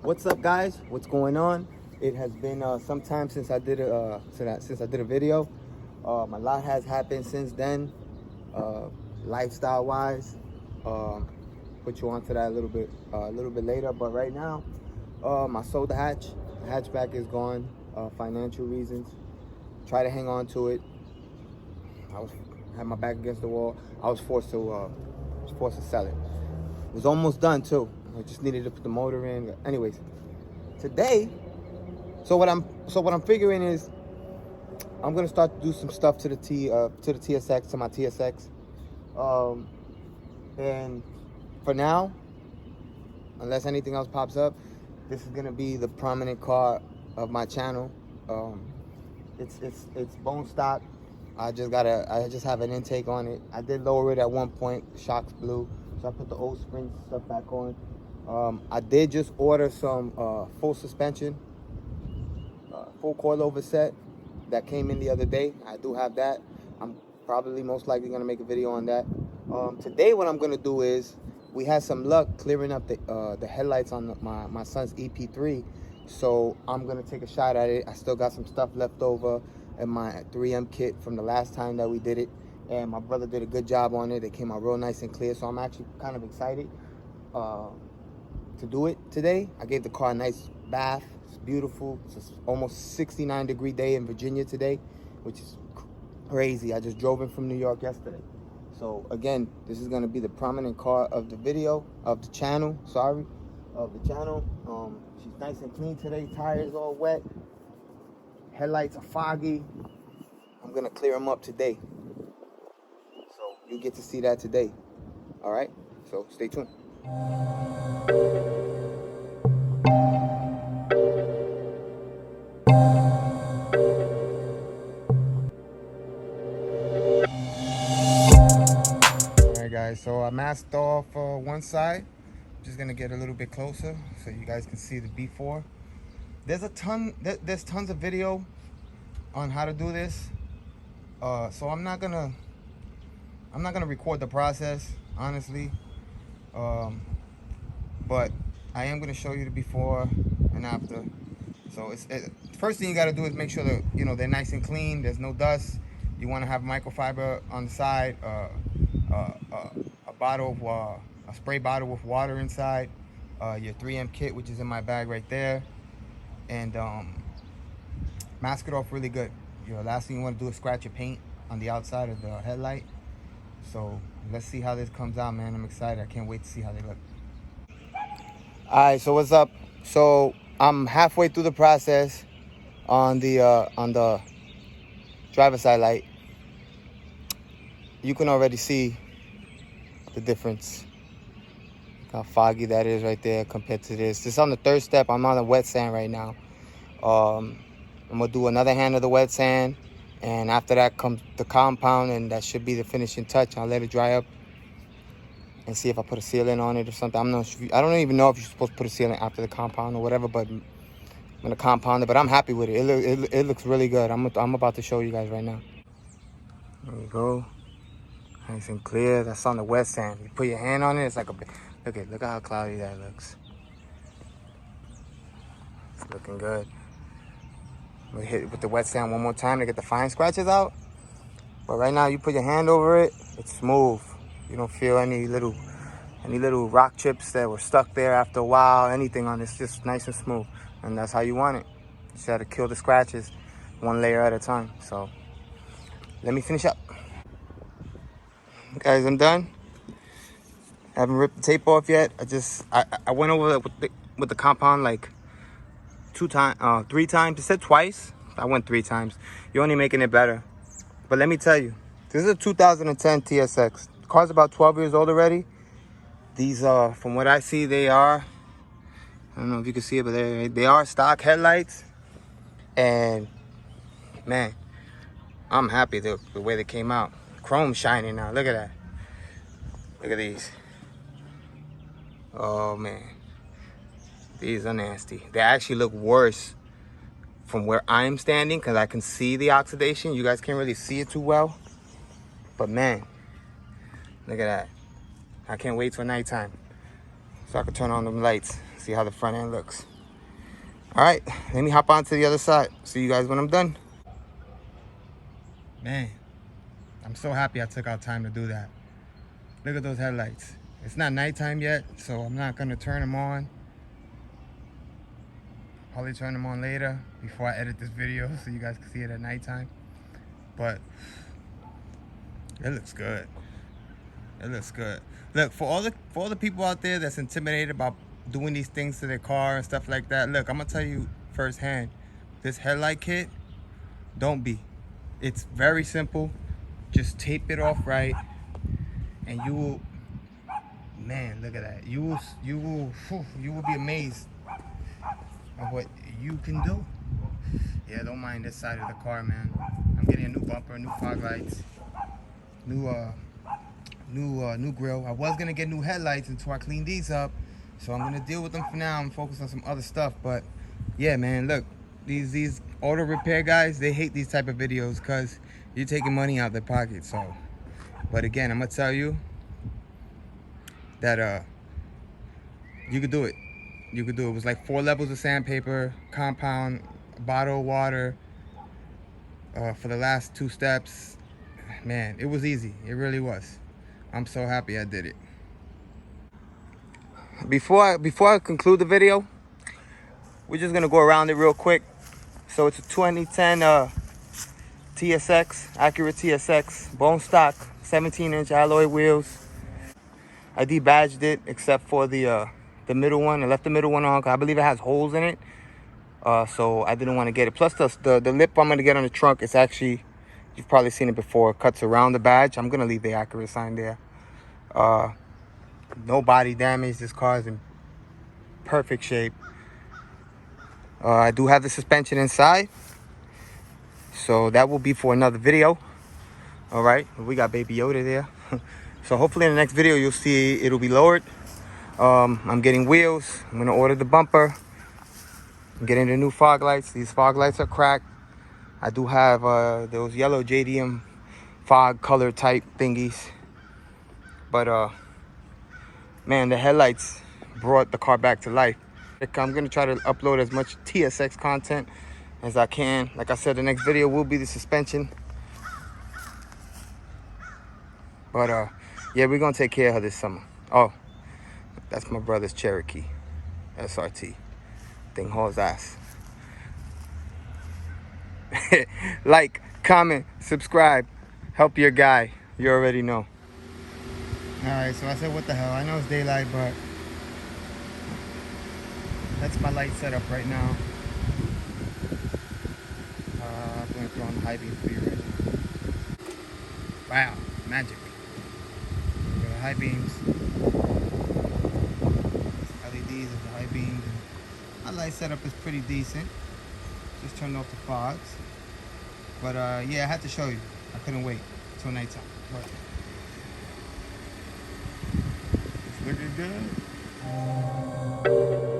What's up, guys? What's going on? It has been some time since I did a video. A lot has happened since then, lifestyle wise. Put you onto that a little bit later. But right now, I sold the hatch. The hatchback is gone. Financial reasons. Try to hang on to it. Had my back against the wall. I was forced to sell it. It was almost done too. I just needed to put the motor in. Anyways, today, so what I'm figuring is I'm gonna start to do some stuff to the TSX, to my TSX. And for now, unless anything else pops up, this is gonna be the prominent car of my channel. It's bone stock. I just have an intake on it. I did lower it at one point. The shocks blew, so I put the old spring stuff back on. I did just order some full suspension, full coilover set that came in the other day. I do have that. I'm probably most likely gonna make a video on that. Today, what I'm gonna do is, we had some luck clearing up the headlights on my son's EP3, so I'm gonna take a shot at it. I still got some stuff left over in my 3M kit from the last time that we did it, and my brother did a good job on it. It came out real nice and clear, so I'm actually kind of excited to do it today. I gave the car a nice bath. It's beautiful. It's almost 69-degree day in Virginia today, which is crazy. I just drove in from New York yesterday. So again, this is gonna be the prominent car of the video, of the channel, she's nice and clean today. Tires all wet. Headlights are foggy. I'm gonna clear them up today. So you get to see that today. All right, so stay tuned. Alright guys, so I masked off one side. Just gonna get a little bit closer so you guys can see the before. There's tons of video on how to do this. So I'm not gonna record the process, honestly. But I am gonna show you the before and after. So first thing you gotta do is make sure that they're nice and clean. There's no dust. You want to have microfiber on the side, a spray bottle with water inside, your 3M kit, which is in my bag right there, and mask it off really good. Last thing you want to do is scratch your paint on the outside of the headlight. So let's see how this comes out, man. I'm excited. I can't wait to see how they look. All right, so what's up? So I'm halfway through the process on the driver's side light. You can already see the difference. How foggy that is right there compared to this. This is on the third step. I'm on the wet sand right now. I'm gonna do another hand of the wet sand, and after that comes the compound, and that should be the finishing touch. I'll let it dry up and see if I put a sealant on it or something. I don't even know if you're supposed to put a sealant after the compound or whatever, but I'm gonna compound it. But I'm happy with it. It looks really good. I'm about to show you guys right now. There you go. Nice and clear. That's on the wet sand. You put your hand on it, it's like look at how cloudy that looks. It's looking good. We hit it with the wet sand one more time to get the fine scratches out. But right now, you put your hand over it, it's smooth. You don't feel any little rock chips that were stuck there after a while. Anything on this, just nice and smooth. And that's how you want it. You just have to kill the scratches one layer at a time. So let me finish up. Guys, I'm done. I haven't ripped the tape off yet. I went over with the compound like 3 times. It said twice. I went 3 times. You're only making it better. But let me tell you, this is a 2010 TSX. The car's about 12 years old already. These from what I see, they are, I don't know if you can see it, but they are stock headlights. And man, I'm happy the way they came out. Chrome shining now. Look at that. Look at these. Oh man, these are nasty. They actually look worse from where I'm standing because I can see the oxidation. You guys can't really see it too well, but man, look at that. I can't wait till nighttime so I can turn on them lights, see how the front end looks. All right, let me hop on to the other side. See you guys when I'm done. Man, I'm so happy I took out time to do that. Look at those headlights. It's not nighttime yet, so I'm not gonna turn them on. Probably turn them on later before I edit this video so you guys can see it at nighttime. But it looks good. It looks good. Look, for all the people out there that's intimidated about doing these things to their car and stuff like that, look, I'm gonna tell you firsthand, this headlight kit, don't be. It's very simple. Just tape it off right, and you will, man, look at that. You will be amazed at what you can do. Yeah, don't mind this side of the car, man. I'm getting a new bumper, new fog lights, new grill. I was gonna get new headlights until I clean these up, so I'm gonna deal with them for now and focus on some other stuff. But yeah, man, look, these auto repair guys, they hate these type of videos because you're taking money out of their pocket. So, but again, I'm gonna tell you that you could do it. You could do it. It was like 4 levels of sandpaper, compound, a bottle of water for the last 2 steps. Man, it was easy. It really was. I'm so happy I did it. Before I conclude the video, we're just gonna go around it real quick. So it's a 2010 TSX, Acura TSX, bone stock, 17-inch alloy wheels. I debadged it except for the middle one. I left the middle one on because I believe it has holes in it. So I didn't want to get it. Plus the lip I'm gonna get on the trunk, it's actually, you've probably seen it before, it cuts around the badge. I'm gonna leave the Acura sign there. No body damage. This car is in perfect shape. I do have the suspension inside, so that will be for another video. All right, we got Baby Yoda there. So hopefully in the next video you'll see it'll be lowered. I'm getting wheels. I'm gonna order the bumper. I'm getting the new fog lights. These fog lights are cracked. I do have those yellow JDM fog color type thingies, but man, the headlights brought the car back to life. I'm gonna try to upload as much TSX content as I can. Like I said, the next video will be the suspension. But yeah, we're gonna take care of her this summer. Oh, that's my brother's Cherokee SRT. Thing hauls ass. Like, comment, subscribe, help your guy. You already know. Alright, so I said what the hell. I know it's daylight, but that's my light setup right now. I'm going to throw on the high beam for you right now. Wow, magic. Look at the high beams. LEDs of the high beams. My light setup is pretty decent. Just turned off the fogs. But yeah, I had to show you. I couldn't wait till nighttime. But it's looking good.